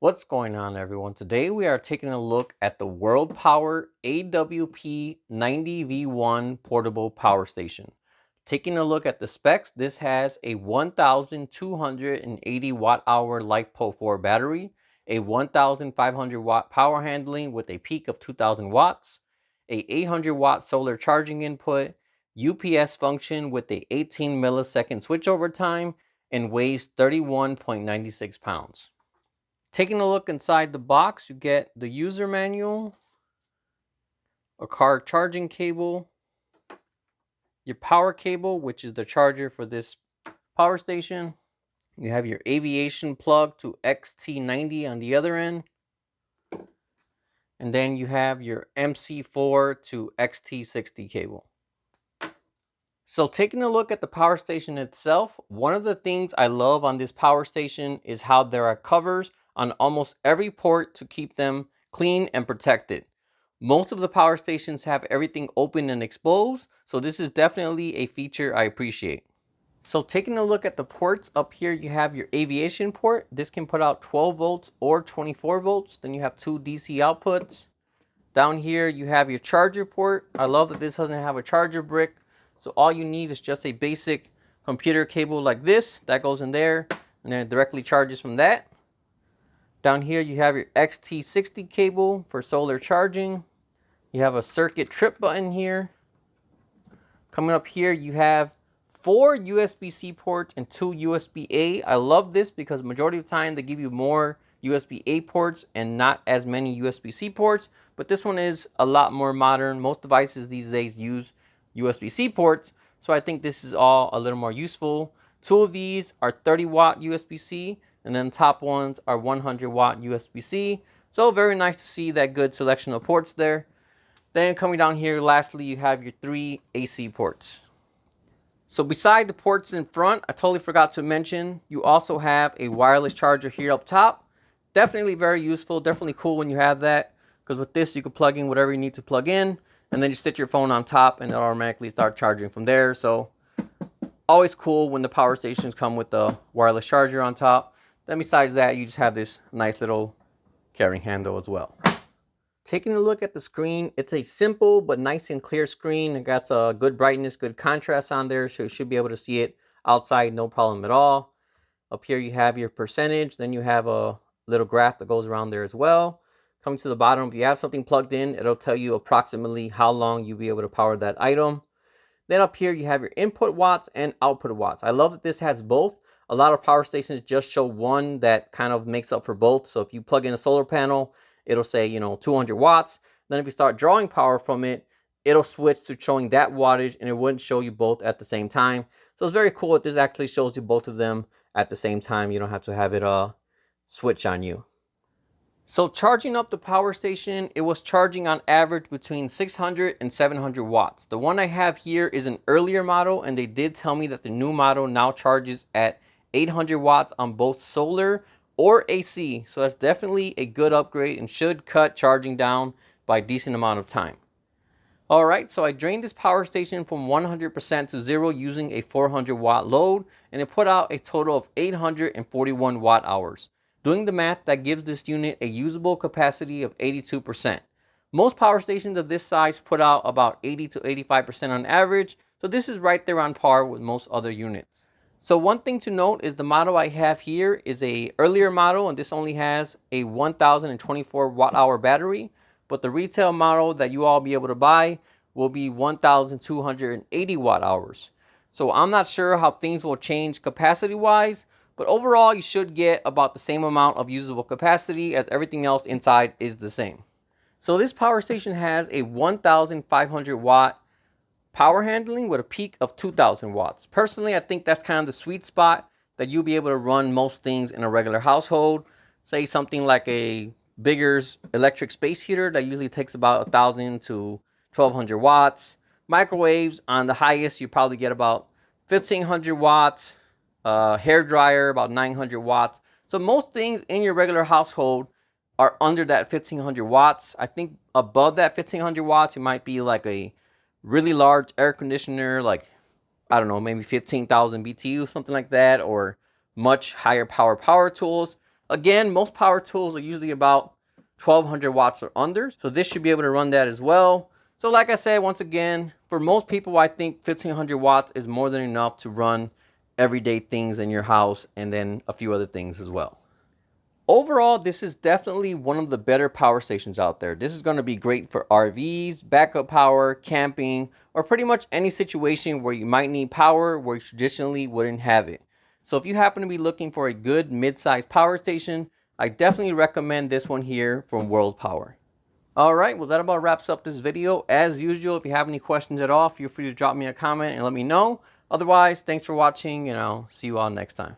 What's going on, everyone? Today we are taking a look at the WorldPower AWP-90 V1 portable power station. Taking a look at the specs, this has a 1280 watt-hour LiFePO4 battery, a 1500 watt power handling with a peak of 2000 watts, a 800 watt solar charging input, UPS function with a 18 millisecond switchover time, and weighs 31.96 pounds. Taking a look inside the box, you get the user manual, a car charging cable, your power cable, which is the charger for this power station. You have your aviation plug to XT90 on the other end. And then you have your MC4 to XT60 cable. So taking a look at the power station itself, one of the things I love on this power station is how there are covers on almost every port to keep them clean and protected. Most of the power stations have everything open and exposed, so this is definitely a feature I appreciate. So taking a look at the ports, up here you have your aviation port. This can put out 12 volts or 24 volts. Then you have two DC outputs. Down here you have your charger port. I love that this doesn't have a charger brick. So all you need is just a basic computer cable like this that goes in there and then it directly charges from that. Down here you have your XT60 cable for solar charging. You have a circuit trip button here. Coming up here you have 4 USB-C ports and 2 USB-A. I love this because majority of the time they give you more USB-A ports and not as many USB-C ports, but this one is a lot more modern. Most devices these days use USB-C ports, so I think this is all a little more useful. 2 of these are 30 watt USB-C, and then the top ones are 100 watt USB-C. So very nice to see that good selection of ports there. Then coming down here, lastly, you have your 3 AC ports. So beside the ports in front, I totally forgot to mention, you also have a wireless charger here up top. Definitely very useful, definitely cool when you have that, because with this you can plug in whatever you need to plug in, and then you sit your phone on top and it'll automatically start charging from there. So always cool when the power stations come with the wireless charger on top. Then besides that, you just have this nice little carrying handle as well. Taking a look at the screen, it's a simple but nice and clear screen. It got a good brightness, good contrast on there, so you should be able to see it outside, no problem at all. Up here you have your percentage, then you have a little graph that goes around there as well. Coming to the bottom, if you have something plugged in, it'll tell you approximately how long you'll be able to power that item. Then up here you have your input watts and output watts. I love that this has both. A lot of power stations just show one that kind of makes up for both. So if you plug in a solar panel, it'll say, 200 watts. Then if you start drawing power from it, it'll switch to showing that wattage and it wouldn't show you both at the same time. So it's very cool that this actually shows you both of them at the same time. You don't have to have it switch on you. So charging up the power station, it was charging on average between 600 and 700 watts. The one I have here is an earlier model, and they did tell me that the new model now charges at 800 watts on both solar or AC. So that's definitely a good upgrade and should cut charging down by a decent amount of time. All right, so I drained this power station from 100% to 0 using a 400 watt load, and it put out a total of 841 watt hours. Doing the math, that gives this unit a usable capacity of 82%. Most power stations of this size put out about 80 to 85% on average, so this is right there on par with most other units. So one thing to note is the model I have here is a earlier model, and this only has a 1024 watt hour battery, but the retail model that you all be able to buy will be 1280 watt hours. So I'm not sure how things will change capacity wise, but overall you should get about the same amount of usable capacity as everything else inside is the same. So this power station has a 1500 watt power handling with a peak of 2000 watts. Personally, I think that's kind of the sweet spot that you'll be able to run most things in a regular household. Say something like a bigger electric space heater that usually takes about 1000 to 1200 watts. Microwaves on the highest, you probably get about 1500 watts. Hair dryer about 900 watts. So most things in your regular household are under that 1500 watts. I think above that 1500 watts, it might be like a really large air conditioner, like, I don't know, maybe 15,000 BTU, something like that, or much higher power tools. Again, most power tools are usually about 1200 watts or under, so this should be able to run that as well. So like I said, once again, for most people, I think 1500 watts is more than enough to run everyday things in your house and then a few other things as well. Overall, this is definitely one of the better power stations out there. This is going to be great for RVs, backup power, camping, or pretty much any situation where you might need power where you traditionally wouldn't have it. So if you happen to be looking for a good mid-sized power station, I definitely recommend this one here from WorldPower. Alright, well that about wraps up this video. As usual, if you have any questions at all, feel free to drop me a comment and let me know. Otherwise, thanks for watching and I'll see you all next time.